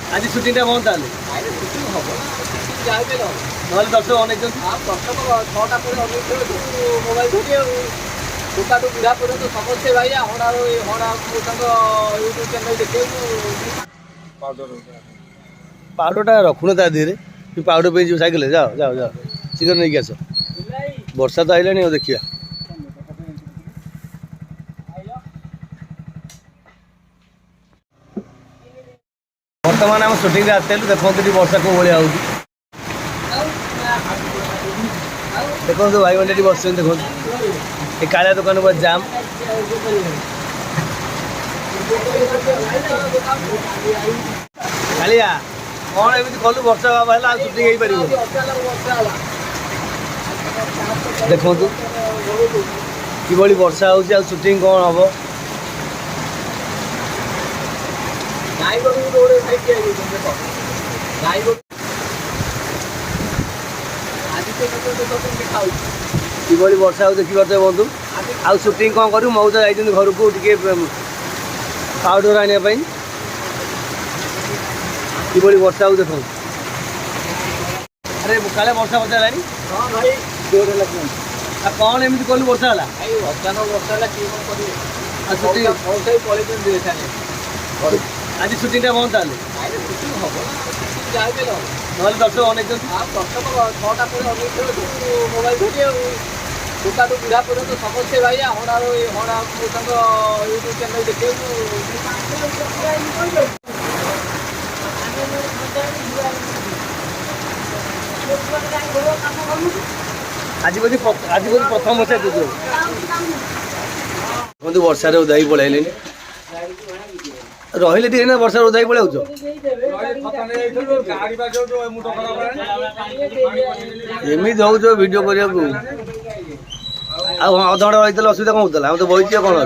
आज सुटिंग बंद ताले नहले दर्शक अनेक छटा मोबाइल धोटे टोका टू बुढ़ा पर्यंत समस्ते भाई हणार यूट्यूब चैनल देखे पाउडर रखुन ता धीरे पाउडर पे साइकिल जाओ जाओ जाओ शीघ्र नहीं आस वर्षा तो आइलानी देखिए बर्तमान आम सुटिंग आसलु देखते वर्षा कौ भाई आऊँ देखो भाई मैंने बस देखो ये कालिया दुकान पर जाम कालिया कौन एमती कलु वर्षा बाहर सुटिंग हो पार देखु कि वर्षा हो सुटिंग कौन हम कि वर्षा हो देखी पार्थ बंधु आउ सुटिंग कौन करूँ मऊ तो जाइए घर को टे पाउडर आने कि वर्षा हो देख अरे काले वर्षा बचा है हाँ भाई जोर लगे कौन एमती कलु वर्षा है अचानक वर्षा आज सुटिंग बंद ताले नहले दर्शक अनेक छटा मोबाइल धोटे टोका टू बुढ़ा पर्यंत समस्ते भाई हणार यूट्यूब चैनल देखे आज बोली प्रथम वर्षा देखो वर्षा उदा पलैले रहिले टे वर्षा उदा पलैच एमती हो वीडियो करने अधघंटा रही असुविधा कौन होता तो बही कौन